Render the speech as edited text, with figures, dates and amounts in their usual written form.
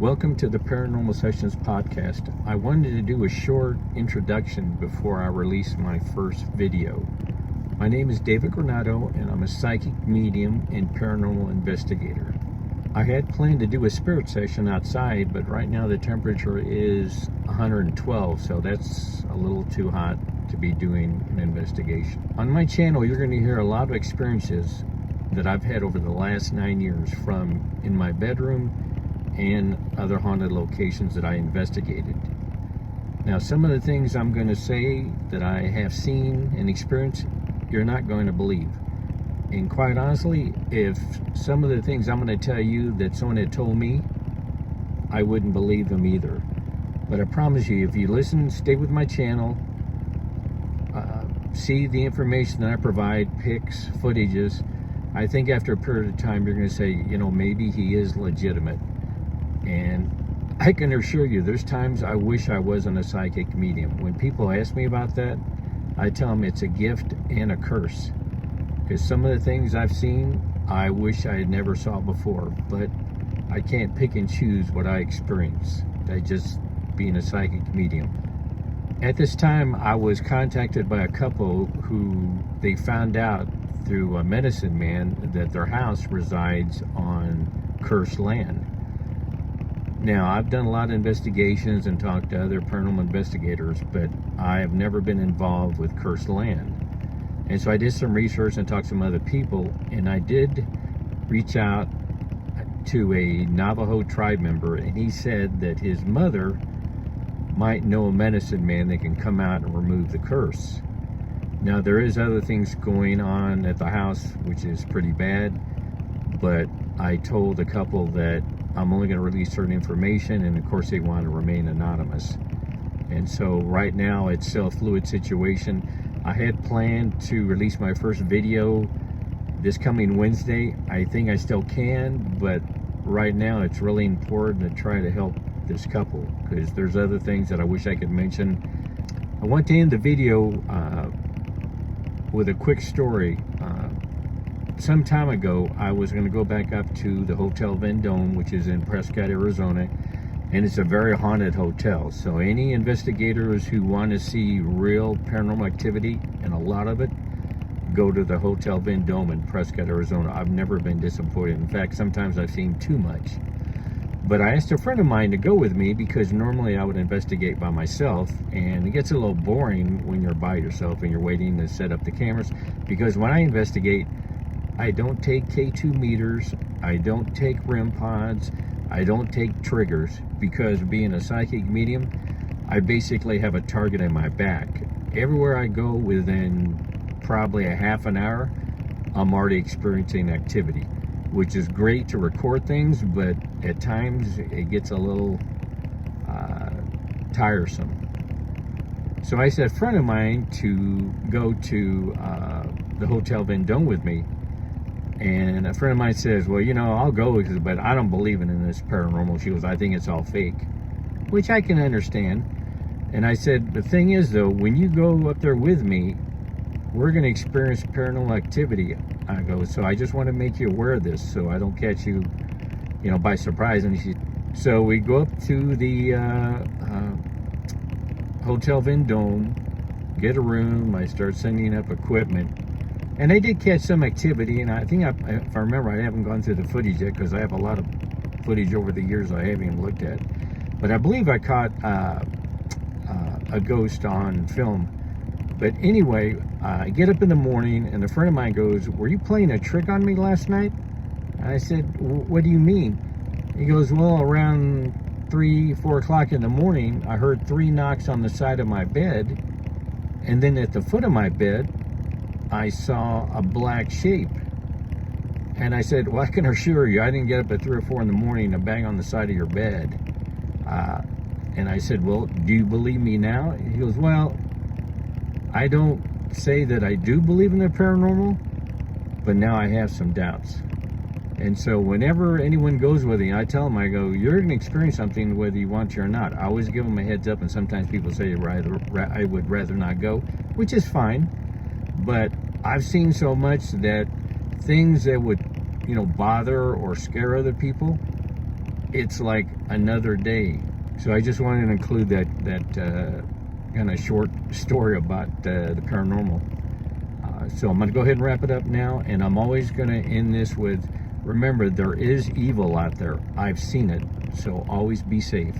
Welcome to the Paranormal Sessions podcast. I wanted to do a short introduction before I release my first video. My name is David Granado, and I'm a psychic medium and paranormal investigator. I had planned to do a spirit session outside, but right now the temperature is 112, so that's a little too hot to be doing an investigation. On my channel, you're going to hear a lot of experiences that I've had over the last 9 years, from in my bedroom and other haunted locations that I investigated. Now, some of the things I'm going to say that I have seen and experienced, you're not going to believe. And quite honestly, if some of the things I'm going to tell you that someone had told me, I wouldn't believe them either. But I promise you, if you listen, stay with my channel, see the information that I provide, pics, footages, I think after a period of time, you're going to say, maybe he is legitimate. And I can assure you, there's times I wish I wasn't a psychic medium. When people ask me about that, I tell them it's a gift and a curse. Because some of the things I've seen, I wish I had never saw before. But I can't pick and choose what I experience. I just being a psychic medium. At this time, I was contacted by a couple who they found out through a medicine man that their house resides on cursed land. Now, I've done a lot of investigations and talked to other paranormal investigators, but I have never been involved with cursed land. And so I did some research and talked to some other people, and I did reach out to a Navajo tribe member, and he said that his mother might know a medicine man that can come out and remove the curse. Now, there is other things going on at the house, which is pretty bad, but I told a couple that I'm only going to release certain information, and of course they want to remain anonymous. And so right now it's still a fluid situation. I had planned to release my first video this coming Wednesday. I think I still can, but right now it's really important to try to help this couple, because there's other things that I wish I could mention. I want to end the video with a quick story. Some time ago, I was going to go back up to the Hotel Vendome, which is in Prescott, Arizona, and it's a very haunted hotel. So any investigators who want to see real paranormal activity, and a lot of it, go to the Hotel Vendome in Prescott, Arizona. I've never been disappointed. In fact, sometimes I've seen too much. But I asked a friend of mine to go with me, because normally I would investigate by myself, and it gets a little boring when you're by yourself and you're waiting to set up the cameras. Because when I investigate, I don't take K2 meters, I don't take REM pods, I don't take triggers, because being a psychic medium, I basically have a target in my back. Everywhere I go, within probably a half an hour, I'm already experiencing activity, which is great to record things, but at times it gets a little tiresome. So I said a friend of mine to go to the Hotel Vendome with me. And a friend of mine says, well, I'll go, but I don't believe in this paranormal. She goes, I think it's all fake, which I can understand. And I said, the thing is, though, when you go up there with me, we're going to experience paranormal activity. I go, so I just want to make you aware of this, so I don't catch you, by surprise. And so we go up to the Hotel Vendome, get a room. I start sending up equipment. And I did catch some activity, and I think, if I remember, I haven't gone through the footage yet, because I have a lot of footage over the years I haven't even looked at. But I believe I caught a ghost on film. But anyway, I get up in the morning, and a friend of mine goes, were you playing a trick on me last night? And I said, what do you mean? He goes, well, around 3, 4 o'clock in the morning, I heard 3 knocks on the side of my bed, and then at the foot of my bed, I saw a black shape. And I said, well, I can assure you, I didn't get up at 3 or 4 in the morning to bang on the side of your bed. And I said, well, do you believe me now? He goes, well, I don't say that I do believe in the paranormal, but now I have some doubts. And so whenever anyone goes with me, I tell them, I go, you're going to experience something whether you want to or not. I always give them a heads up, and sometimes people say I would rather not go, which is fine. But I've seen so much that things that would, bother or scare other people, it's like another day. So I just wanted to include that kind of short story about the paranormal. So I'm going to go ahead and wrap it up now, and I'm always going to end this with, remember, there is evil out there. I've seen it, so always be safe.